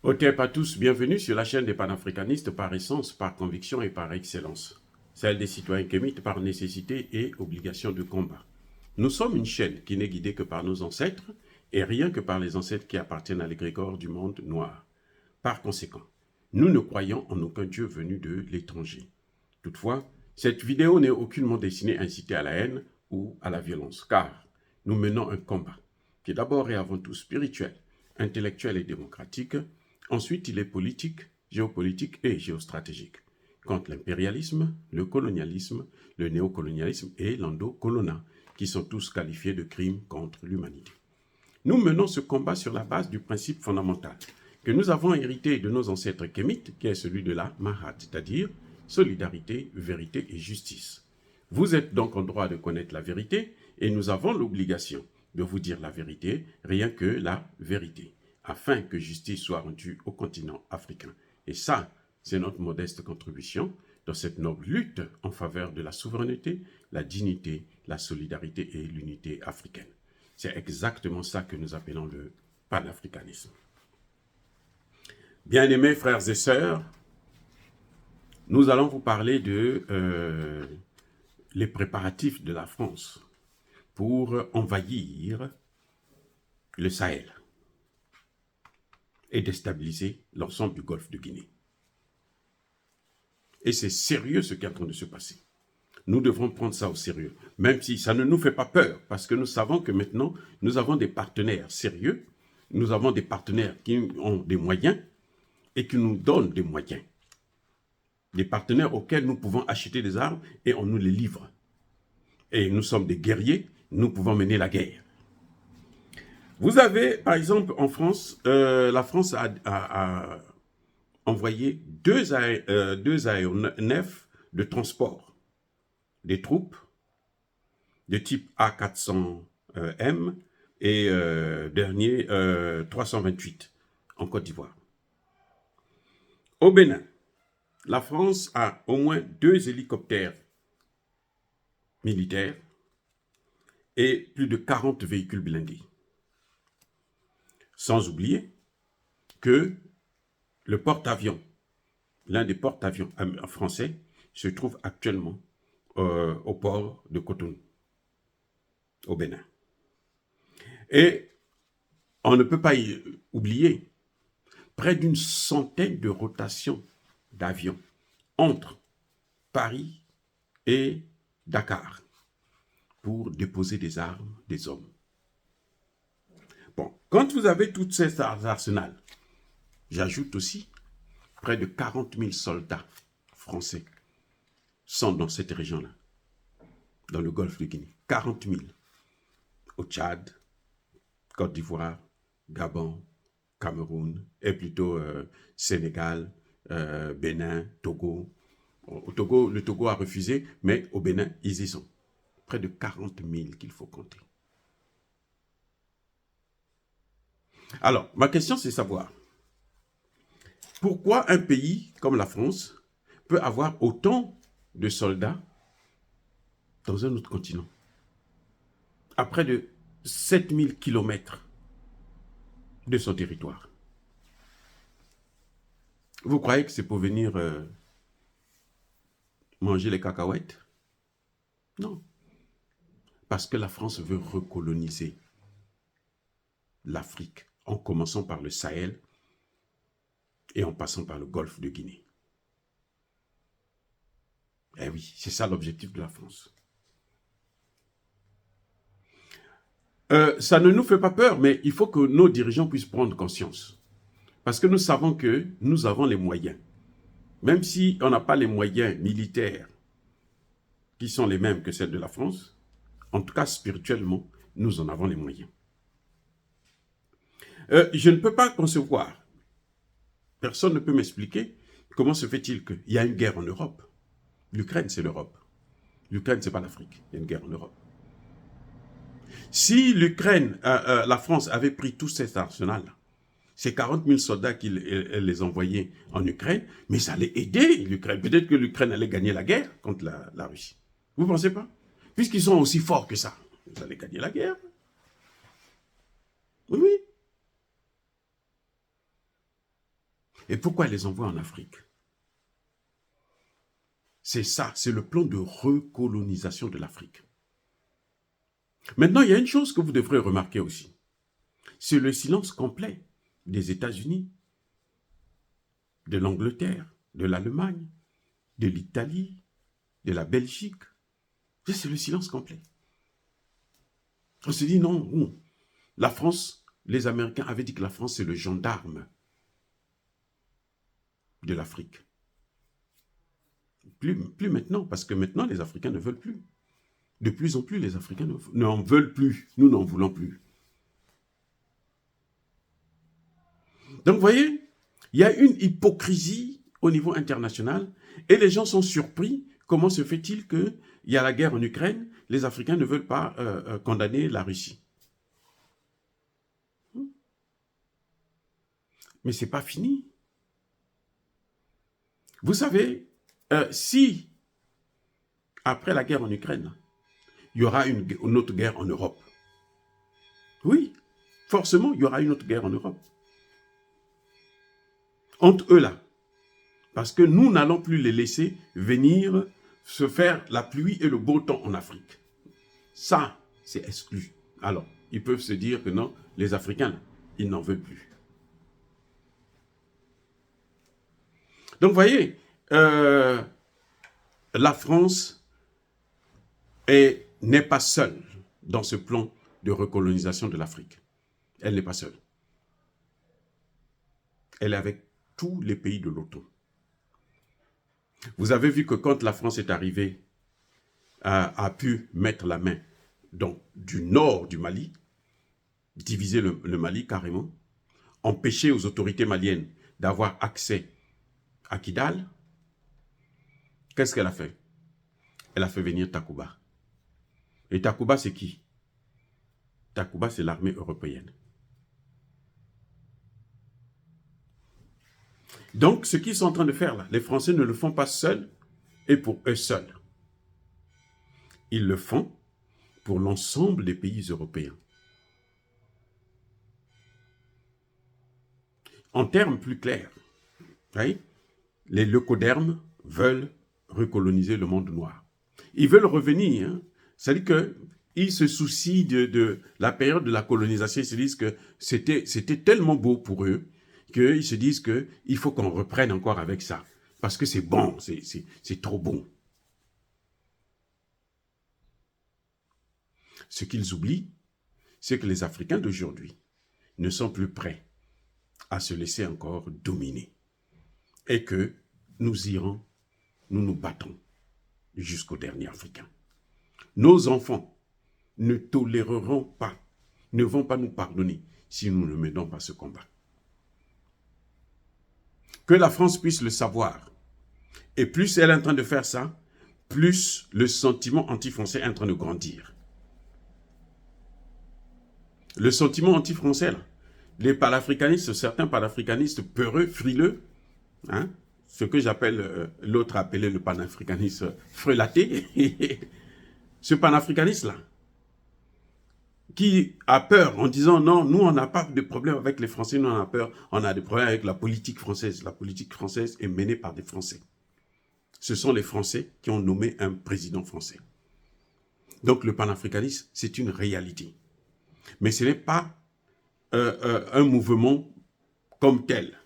Otep à tous, bienvenue sur la chaîne des panafricanistes par essence, par conviction et par excellence. Celle des citoyens kémites par nécessité et obligation de combat. Nous sommes une chaîne qui n'est guidée que par nos ancêtres et rien que par les ancêtres qui appartiennent à l'égrégore du monde noir. Par conséquent, nous ne croyons en aucun dieu venu de l'étranger. Toutefois, cette vidéo n'est aucunement destinée à inciter à la haine ou à la violence, car nous menons un combat qui est d'abord et avant tout spirituel, intellectuel et démocratique. Ensuite, il est politique, géopolitique et géostratégique, contre l'impérialisme, le colonialisme, le néocolonialisme et l'endocolonat, qui sont tous qualifiés de crimes contre l'humanité. Nous menons ce combat sur la base du principe fondamental que nous avons hérité de nos ancêtres kémites, qui est celui de la Mahat, c'est-à-dire solidarité, vérité et justice. Vous êtes donc en droit de connaître la vérité et nous avons l'obligation de vous dire la vérité, rien que la vérité, afin que justice soit rendue au continent africain. Et ça, c'est notre modeste contribution dans cette noble lutte en faveur de la souveraineté, la dignité, la solidarité et l'unité africaine. C'est exactement ça que nous appelons le panafricanisme. Bien-aimés frères et sœurs, nous allons vous parler de les préparatifs de la France pour envahir le Sahel et déstabiliser l'ensemble du golfe de Guinée. Et c'est sérieux ce qui est en train de se passer. Nous devrons prendre ça au sérieux, même si ça ne nous fait pas peur, parce que nous savons que maintenant, nous avons des partenaires sérieux, nous avons des partenaires qui ont des moyens et qui nous donnent des moyens. Des partenaires auxquels nous pouvons acheter des armes et on nous les livre. Et nous sommes des guerriers, nous pouvons mener la guerre. Vous avez, par exemple, en France, la France a envoyé deux aéronefs de transport des troupes de type A400M et dernier 328 en Côte d'Ivoire. Au Bénin, la France a au moins 2 hélicoptères militaires et plus de 40 véhicules blindés. Sans oublier que le porte-avions, l'un des porte-avions français, se trouve actuellement au port de Cotonou, au Bénin. Et on ne peut pas oublier près d'une centaine de rotations d'avions entre Paris et Dakar pour déposer des armes, des hommes. Bon, quand vous avez toutes ces arsenals, j'ajoute aussi près de 40 000 soldats français sont dans cette région-là, dans le golfe de Guinée. 40 000 au Tchad, Côte d'Ivoire, Gabon, Cameroun, et plutôt Sénégal, Bénin, Togo. Au Togo, le Togo a refusé, mais au Bénin, ils y sont. Près de 40 000 qu'il faut compter. Alors, ma question, c'est savoir, pourquoi un pays comme la France peut avoir autant de soldats dans un autre continent, à près de 7000 kilomètres de son territoire? Vous croyez que c'est pour venir manger les cacahuètes? Non. Parce que la France veut recoloniser l'Afrique, en commençant par le Sahel et en passant par le golfe de Guinée. Eh oui, c'est ça l'objectif de la France. Ça ne nous fait pas peur, mais il faut que nos dirigeants puissent prendre conscience. Parce que nous savons que nous avons les moyens. Même si on n'a pas les moyens militaires qui sont les mêmes que celles de la France, en tout cas spirituellement, nous en avons les moyens. Je ne peux pas concevoir, personne ne peut m'expliquer comment se fait-il qu'il y a une guerre en Europe. L'Ukraine, c'est l'Europe. L'Ukraine, ce n'est pas l'Afrique. Il y a une guerre en Europe. Si l'Ukraine, la France avait pris tout cet arsenal, ces 40 000 soldats qu'elle les envoyait en Ukraine, mais ça allait aider l'Ukraine. Peut-être que l'Ukraine allait gagner la guerre contre la Russie. Vous ne pensez pas? Puisqu'ils sont aussi forts que ça, ils allaient gagner la guerre. Oui, oui. Et pourquoi elle les envoie en Afrique? C'est ça, c'est le plan de recolonisation de l'Afrique. Maintenant, il y a une chose que vous devrez remarquer aussi. C'est le silence complet des États-Unis, de l'Angleterre, de l'Allemagne, de l'Italie, de la Belgique. C'est le silence complet. On se dit non, la France, les Américains avaient dit que la France c'est le gendarme de l'Afrique. Plus maintenant, parce que maintenant les Africains ne veulent plus. De plus en plus, les Africains n'en veulent plus. Nous n'en voulons plus. Donc, vous voyez, il y a une hypocrisie au niveau international et les gens sont surpris. Comment se fait-il qu'il y a la guerre en Ukraine, les Africains ne veulent pas condamner la Russie? Mais ce n'est pas fini. Vous savez, si, après la guerre en Ukraine, il y aura une autre guerre en Europe, oui, forcément, il y aura une autre guerre en Europe. Entre eux là. Parce que nous n'allons plus les laisser venir se faire la pluie et le beau temps en Afrique. Ça, c'est exclu. Alors, ils peuvent se dire que non, les Africains, ils n'en veulent plus. Donc, vous voyez, la France n'est pas seule dans ce plan de recolonisation de l'Afrique. Elle n'est pas seule. Elle est avec tous les pays de l'OTAN. Vous avez vu que quand la France est arrivée, a pu mettre la main donc, du nord du Mali, diviser le Mali carrément, empêcher aux autorités maliennes d'avoir accès à Kidal, qu'est-ce qu'elle a fait? Elle a fait venir Takuba. Et Takuba, c'est qui? Takuba, c'est l'armée européenne. Donc, ce qu'ils sont en train de faire là, les Français ne le font pas seuls et pour eux seuls. Ils le font pour l'ensemble des pays européens. En termes plus clairs, oui, les leucodermes veulent recoloniser le monde noir. Ils veulent revenir, hein, c'est-à-dire qu'ils se soucient de la période de la colonisation, ils se disent que c'était tellement beau pour eux, qu'ils se disent qu'il faut qu'on reprenne encore avec ça, parce que c'est bon, c'est trop bon. Ce qu'ils oublient, c'est que les Africains d'aujourd'hui ne sont plus prêts à se laisser encore dominer. Et que nous irons, nous nous battons jusqu'au dernier Africain. Nos enfants ne toléreront pas, ne vont pas nous pardonner si nous ne menons pas ce combat. Que la France puisse le savoir. Et plus elle est en train de faire ça, plus le sentiment anti-français est en train de grandir. Le sentiment anti-français, les panafricanistes, certains panafricanistes peureux, frileux, hein, ce que j'appelle, l'autre appelé le panafricaniste frelaté, ce panafricaniste-là, qui a peur en disant non, nous on n'a pas de problème avec les Français, nous on a peur, on a des problèmes avec la politique française. La politique française est menée par des Français. Ce sont les Français qui ont nommé un président français. Donc le panafricanisme, c'est une réalité. Mais ce n'est pas un mouvement comme tel.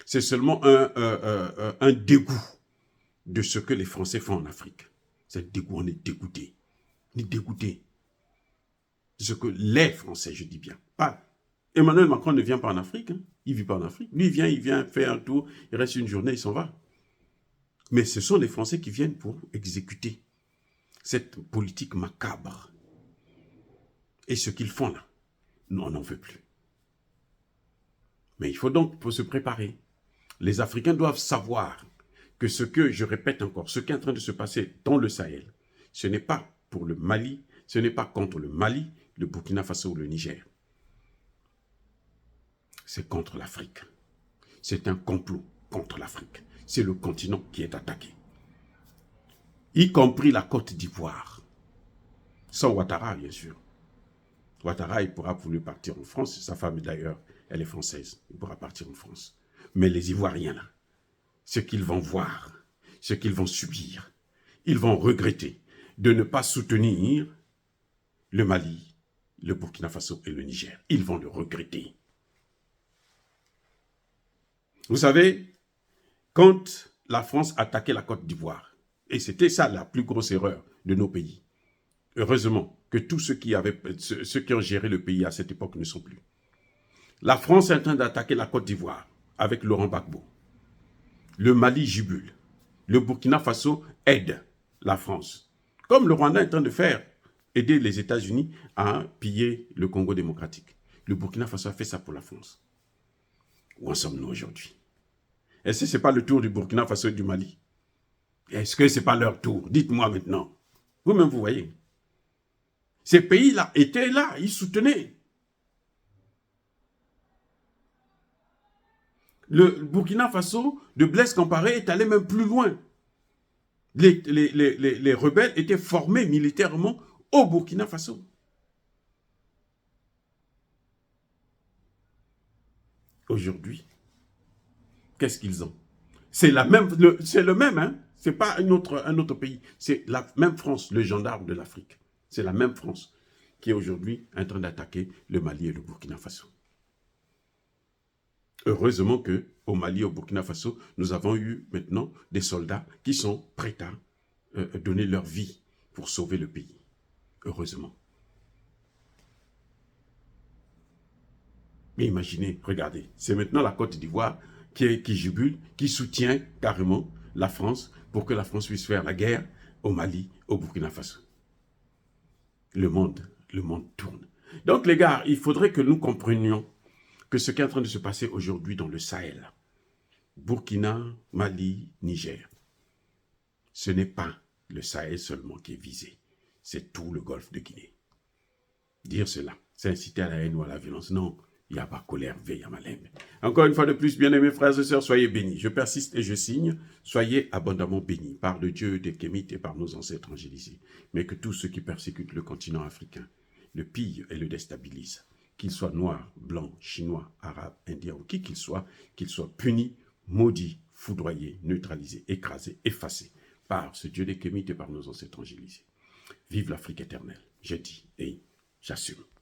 C'est seulement un dégoût de ce que les Français font en Afrique. C'est dégoût, on est dégoûté. On est dégoûté. De ce que les Français, je dis bien. Pas. Emmanuel Macron ne vient pas en Afrique. Hein. Il ne vit pas en Afrique. Lui, il vient faire un tour, il reste une journée, il s'en va. Mais ce sont les Français qui viennent pour exécuter cette politique macabre. Et ce qu'ils font là, nous, on n'en veut plus. Mais il faut donc se préparer. Les Africains doivent savoir que ce que, je répète encore, ce qui est en train de se passer dans le Sahel, ce n'est pas pour le Mali, ce n'est pas contre le Mali, le Burkina Faso ou le Niger. C'est contre l'Afrique. C'est un complot contre l'Afrique. C'est le continent qui est attaqué. Y compris la Côte d'Ivoire. Sans Ouattara, bien sûr. Ouattara, il pourra partir en France. Sa femme, d'ailleurs, elle est française. Il pourra partir en France. Mais les Ivoiriens, là, ce qu'ils vont voir, ce qu'ils vont subir, ils vont regretter de ne pas soutenir le Mali, le Burkina Faso et le Niger. Ils vont le regretter. Vous savez, quand la France attaquait la Côte d'Ivoire, et c'était ça la plus grosse erreur de nos pays, heureusement que tous ceux qui ont géré le pays à cette époque ne sont plus. La France est en train d'attaquer la Côte d'Ivoire avec Laurent Gbagbo. Le Mali jubile. Le Burkina Faso aide la France. Comme le Rwanda est en train de faire, aider les États-Unis à piller le Congo démocratique. Le Burkina Faso a fait ça pour la France. Où en sommes-nous aujourd'hui? Est-ce que ce n'est pas le tour du Burkina Faso et du Mali? Est-ce que ce n'est pas leur tour? Dites-moi maintenant. Vous-même, vous voyez. Ces pays-là étaient là, ils soutenaient. Le Burkina Faso, de Blaise Compaoré, est allé même plus loin. Les rebelles étaient formés militairement au Burkina Faso. Aujourd'hui, qu'est-ce qu'ils ont? C'est le même, hein? Ce n'est pas un autre pays. C'est la même France, le gendarme de l'Afrique. C'est la même France qui est aujourd'hui en train d'attaquer le Mali et le Burkina Faso. Heureusement qu'au Mali et au Burkina Faso, nous avons eu maintenant des soldats qui sont prêts à donner leur vie pour sauver le pays. Heureusement. Mais imaginez, regardez, c'est maintenant la Côte d'Ivoire qui jubile, qui soutient carrément la France pour que la France puisse faire la guerre au Mali, au Burkina Faso. Le monde tourne. Donc les gars, il faudrait que nous comprenions que ce qui est en train de se passer aujourd'hui dans le Sahel, Burkina, Mali, Niger, ce n'est pas le Sahel seulement qui est visé, c'est tout le golfe de Guinée. Dire cela, c'est inciter à la haine ou à la violence. Non, il n'y a pas colère, veille à Malembe. Encore une fois de plus, bien-aimés frères et sœurs, soyez bénis. Je persiste et je signe, soyez abondamment bénis par le Dieu des Kémites et par nos ancêtres angélisés. Mais que tous ceux qui persécutent le continent africain le pillent et le déstabilisent, qu'ils soient noirs, blancs, chinois, arabes, indiens ou qui qu'ils soient punis, maudits, foudroyés, neutralisés, écrasés, effacés par ce Dieu des Kémites et par nos ancêtres angélisés. Vive l'Afrique éternelle, j'ai dit et j'assume.